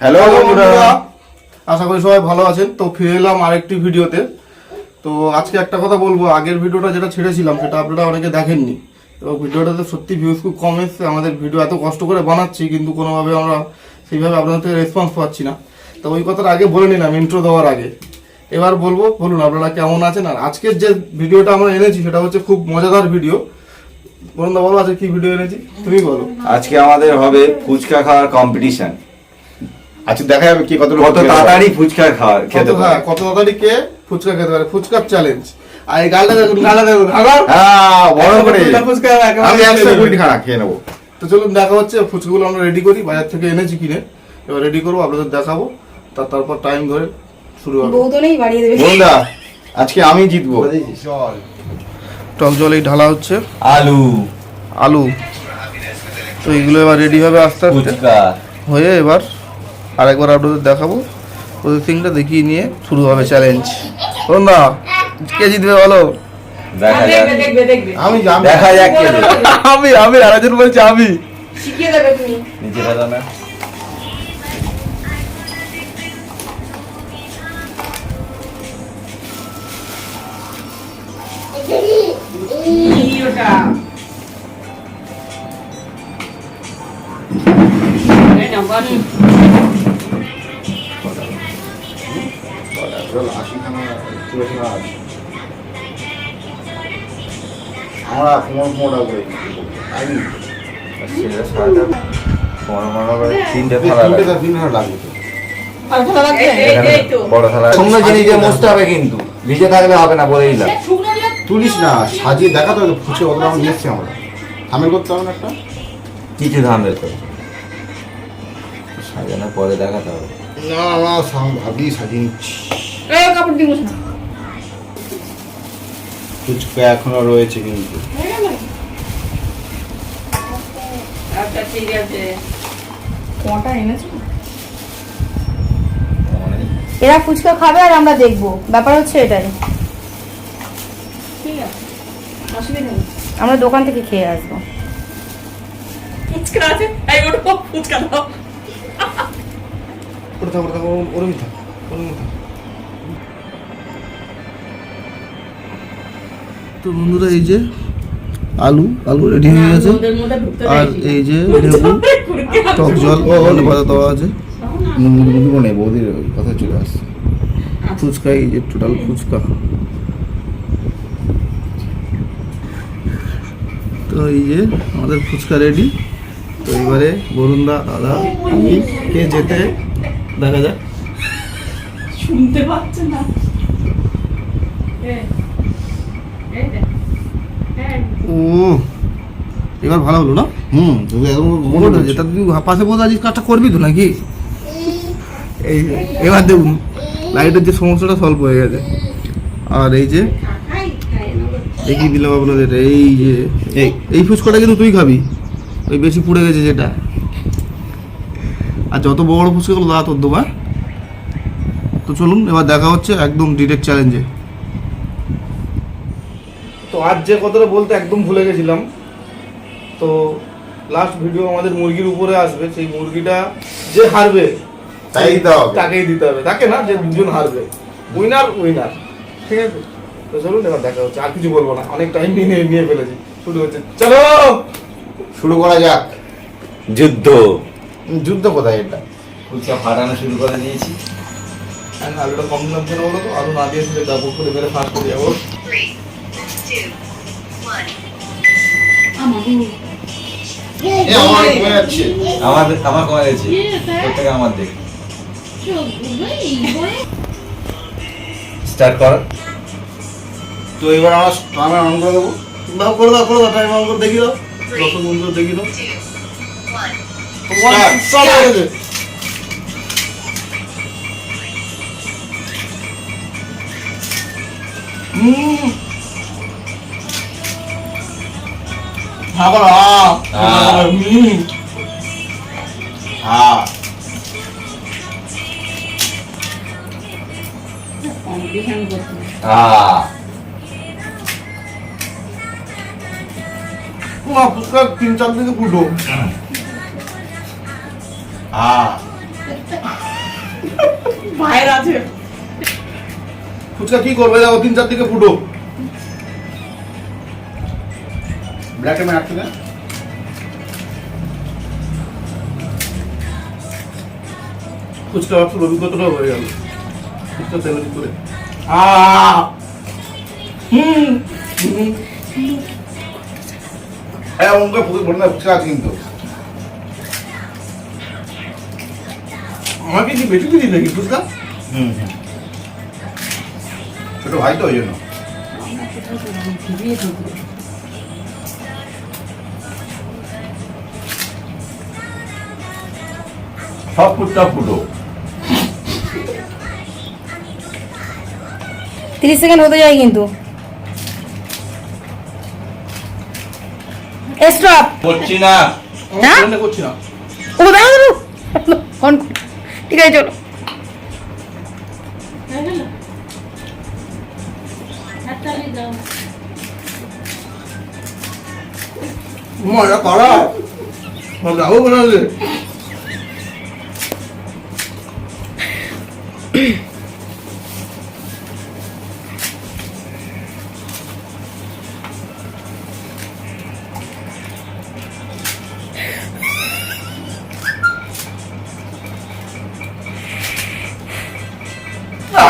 Hello বন্ধুরা, আশা করি সবাই ভালো আছেন। তো ফিরে এলাম আরেকটি ভিডিওতে। তো আজকে একটা কথা বলবো, আগের ভিডিওটা যেটা ছেড়েছিলাম সেটা আপনারা অনেকে দেখেননি। তো ভিডিওটাতে সত্যি ভিউজ খুব কম এসছে। আমাদের ভিডিও এত কষ্ট করে বানাচ্ছি কিন্তু কোনোভাবে আমরা সেইভাবে আপনাদের থেকে রেসপন্স পাচ্ছি না। তো ওই কথাটা আগে বলে নিলাম ইন্ট্রো দেওয়ার আগে। এবার বলবো, বলুন আপনারা কেমন আছেন। আর আজকের যে ভিডিওটা আমরা এনেছি সেটা হচ্ছে খুব মজাদার ভিডিও। বরুণদা বলো আজকে কি ভিডিও এনেছি, তুমি বলো। আজকে আমাদের হবে ফুচকা খাওয়ার কম্পিটিশন। আচ্ছা দেখা যাবে কি কত তাড়াতাড়ি ফুচকা খেতে পারে। হ্যাঁ, কত তাড়াতাড়ি কে ফুচকা খেতে পারে, ফুচকার চ্যালেঞ্জ। আর এই গালটা দেখুন, গালটা দেখুন, বড় করে ফুচকা আমি 120 খানা খেয়ে নেবো। তো চলুন দেখা হচ্ছে। ফুচকাগুলো আমরা রেডি করি, বাজার থেকে এনেছি কিনে। এবার রেডি করবো, আপনাদের দেখাবো। তারপর টাইম ধরে শুরু হবে। বন্ধুরা আজকে আমি জিতবো। টক জল এই ঢালা হচ্ছে, আলু তো এইগুলো এবার রেডি হবে আস্তে আস্তে ফুচকা হয়ে। এবার আরেকবার আপনাদের দেখাবো, প্রসেসিংটা দেখিয়ে নিয়ে শুরু হবে চ্যালেঞ্জ। বন্ধুরা কে জিতবে বলো? দেখা যাক, আমি দেখা যাক কে জিতবে। আমি আরেকজন বলছি আমি শিখিয়ে দেবে তুমি। নিচে ফেলো না। ওটা এই নাম্বার আমরা মোটা করে সেটা সারাটা বড় করে তিনটে থালা লাগবে। আর ভালো লাগবে এই তো বড় থালা শুকনো জিনিস দিয়ে মুছতে হবে, কিন্তু ভিজে থাকলে হবে না বলে দিলাম। শুকনো দিয়ে তুলিস না, সাজিয়ে দেখাতে হবে। ফুচকা ওগুলো আমরা নিয়ে এসছি, আমরা থামেল করতে হবে না একটা কিছু ধান দিতে হবে, সাজানোর পরে দেখাতে হবে। না না ভাবি সাজিয়ে নিচ্ছি। এই কাপড় দিয়ে মুছ না। ফুচকা এখনো রয়েছে কিন্তু। আচ্ছা ঠিক আছে, কোনটা এনেছো? এরা ফুচকা খাবে আর আমরা দেখবো, ব্যাপার হচ্ছে এটাই। ঠিক আছে, অসুবিধা নেই। আমরা দোকান থেকে খেয়ে আসবো। ফুচকা আছে, এই ওটা ফুচকা দাও। তো বন্ধুরা এই যে আলু রেডি হয়ে গেছে। ওদের মধ্যে ঢুকতে আর দেয়নি। এই যে লেবু, টক জল ভাজা দেওয়া আছে। নেই, বৌদির কথা চলে আসছে। ফুচকা, এই যে টোটাল ফুচকা। তো এই যে আমাদের ফুচকা রেডি। তো এবারে বরুণদা, দাদা, আমি কে যেতে দেখা যাক। শুনতে পাচ্ছে না। এই দে। ও এবার ভালো হলো না? তুমি একদম মনে হচ্ছে তা তুই পাশে বসে আজকে কাজটা করবি তো নাকি? এই যে এবার দেখুন লাইটের যে সমস্যাটা সলভ হয়ে গেছে। আর এই যে কি দিলাম আপনাদের, এই যে এই ফুচকাটা কিন্তু তুই খাবি, ওই বেশি পুড়ে গেছে যেটা। আর যত বড় ফুচকাগুলো দাদা তোর দেবা। তো চলুন এবার দেখা হচ্ছে একদম ডিরেক্ট চ্যালেঞ্জে। তো আজ যে কথাটা বলতে একদম ভুলে গেছিলাম। তো লাস্ট ভিডিও আমাদের মুরগির উপরে আসবে। সেই মুরগিটা যে হারবে তাকেই দিতে হবে, তাকে না, যে দুজন হারবে। উইনার, ঠিক আছে? তো চলুন এবার দেখা হচ্ছে। আর কিছু বলবো না, অনেক টাইম নিয়ে ফেলেছি। শুরু হচ্ছে, চলো শুরু করা যাক। যুদ্ধ কোথায় এটা? ফুচকা ফাটানো শুরু করে দিয়েছি। আলুটা কম দাম কেন বলো তো? আলু না দিয়ে কাপড় খুলে মেরে ফাঁস করে যাবো। আমার কমে যাচ্ছে। আমার কমে গেছে, প্রত্যেকে আমার দেখ। স্টার্ট কর। তো এবার আমরা টাইমার অন করে দেবো। করে দাও টাইম অন করে দেখি দাও, দর্শক বন্ধু দেখি দাও। Start হয়ে গেছে। কম্পিটিশন করতে। ফুচকা 3-4 দিকে ফুটো। ভাইয়ের আছে। ফুচকা কি করবে দেখো 3-4 দিকে ফুটো। ব্ল্যাক এমন রাখতে না ফুচকা বাপসুর অভিজ্ঞতাটা হয়ে গেল ফুচকা তেল করে হ্যাঁ অঙ্কা বলে না ফুচকা আছে কিন্তু আমাকে কি বেশি দিলি নাকি ফুচকা? ছোট ভাই তো ওই জন্য সব ফুটটা ফুটো। 30 সেকেন্ড হতে যায় কিন্তু। স্টপ। করছি না। না? আমি করছি না। ও দাঁড়াও। অন ঠিক আছে চলো। হয়ে গেল? হাততালি দাও। মজা করা যাবো বানালে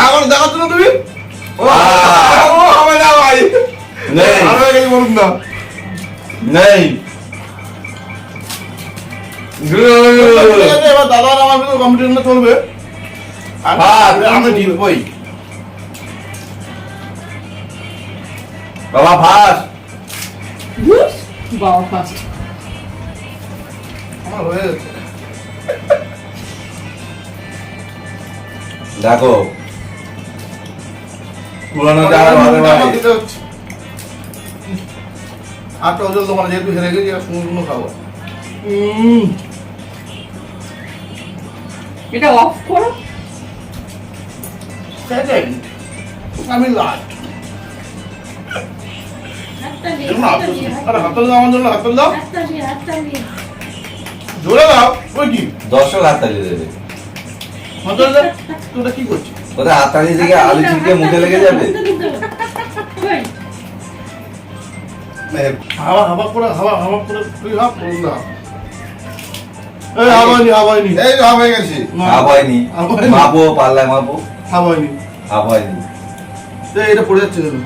আমার দেখাচ্ছ না তুমি? আমার না ভাই নেই আরো কিছু বলুন না নেই। এবার দাদা আর আমার ভিতরে কম্পিটিশনটা চলবে আমি জিতবই বাবা ফার্স্ট। বাবা ফার্স্ট। আমার হয়ে যাচ্ছে দেখো পুরানো যারা ভালো আমার ভাই দিতে হচ্ছে। আটটা ওজন তোমার যেহেতু হেরে গেছি আর শুকনো খাবো এটা অফ করো। সেকেন্ড আমি লাস্ট হাততালি, আরে হাতল দাও আমার জন্য হাতল দাও হাততালি, হাততালি। জোরে দাও ওই কি দর্শক হাততালি দেবে। হাতল দাও তোরা কি করছিস ওদের হাততালি থেকে আলু চিপকে মুখে লেগে যাবে। কই? হাওয়া হাওয়া করে তুই হাত বলুন না এই হাওয়াইনি এই তো হয়ে গেছি হাফ হয়নি হাওয়াইনি মাপো পাল্লায় মাপো হাওয়াইনি হাফ হয়নি এটা পড়ে যাচ্ছে কেন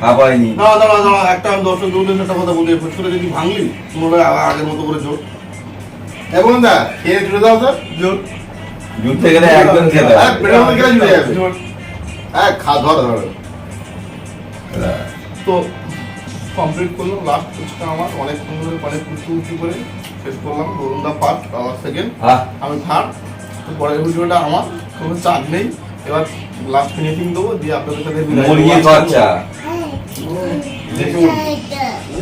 হাফ হয়নি। দাঁড়া একটা আমি দর্শক দুদিন একটা কথা বলি ফুচকা যদি ভাঙলি তোমরা আগের মতো করে জোর এখন দা খেয়ে জুড়ে দাও তো জোর জুটতে গেলে একদম খেতে হ্যাঁ, হবে। পেটের মধ্যে গেলে জুড়ে যাবে জোর হ্যাঁ ধরো তো কমপ্লিট করলাম লাস্ট ফুচকা আমার অনেক সুন্দর মানে উঁচু করে শেষ করলাম বরুণদা ফার্স্ট আমার সেকেন্ড হ্যাঁ আমি থার্ড তো পরের ভিডিওটা আমার কোনো চাপ নেই এবার লাস্ট ফিনিশিং দেবো দিয়ে আপনাদের সাথে বিদায় নেবো। মুরগির খরচা দেখি মনে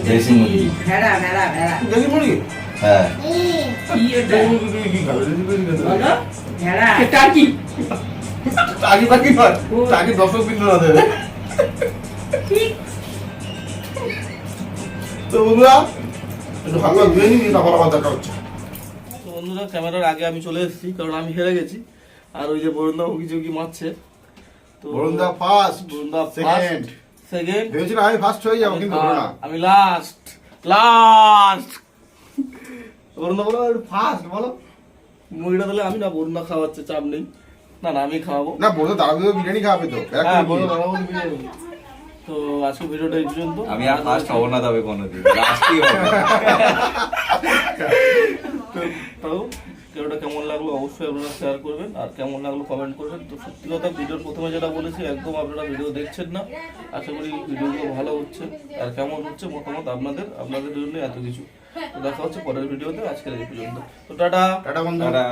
দেশি মুরগি। ভেড়া, ভেড়া, ভেড়া। দেখি মুরগি হ্যাঁ কি এটা? দেখি মুরগি তুমি কি খাবে দেখি মুরগি খেতে হবে। বলো? ভেড়া। টার্কি। টাকি টাকি নয় টাকি দর্শক বিন্দু না দেবে তো বন্ধুরা একটু হালকা ধুয়ে নিবি তারপর আবার দেখা হচ্ছে তো বন্ধুরা ক্যামেরার আগে আমি চলে এসেছি কারণ আমি হেরে গেছি আর ওই যে বরুণদা উকি চুকি মারছে তো বরুণদা ফার্স্ট বরুণদা সেকেন্ড সেকেন্ড ভেবেছিলাম আমি ফার্স্ট হয়ে যাবো কিন্তু হলো না আমি লাস্ট বরুণদা বলো ফার্স্ট বলো মুরগিটা তাহলে আমি না বরুণদা খাওয়াচ্ছে চাপ নেই না আমি খাওয়াবো না বলতো দাদা বিরিয়ানি খাওয়াবে তো হ্যাঁ বলো দাদা বলো বিরিয়ানি। তো আজকে ভিডিওটা এই পর্যন্ত আমি আর ফার্স্ট হবো না তবে কোনোদিন লাস্টই হবে। তাও ভিডিওটা কেমন লাগলো অবশ্যই আপনারা শেয়ার করবেন আর কেমন লাগলো কমেন্ট করবেন তো সত্যি কথা ভিডিওর প্রথমে যেটা বলেছি একদম আপনারা ভিডিও দেখছেন না আশা করি ভিডিওগুলো ভালো হচ্ছে আর কেমন হচ্ছে মতামত আপনাদের জন্য এত কিছু তো দেখা হচ্ছে পরের ভিডিওতে আজকের এই পর্যন্ত তো টাটা টাটা বন্ধু টাটা।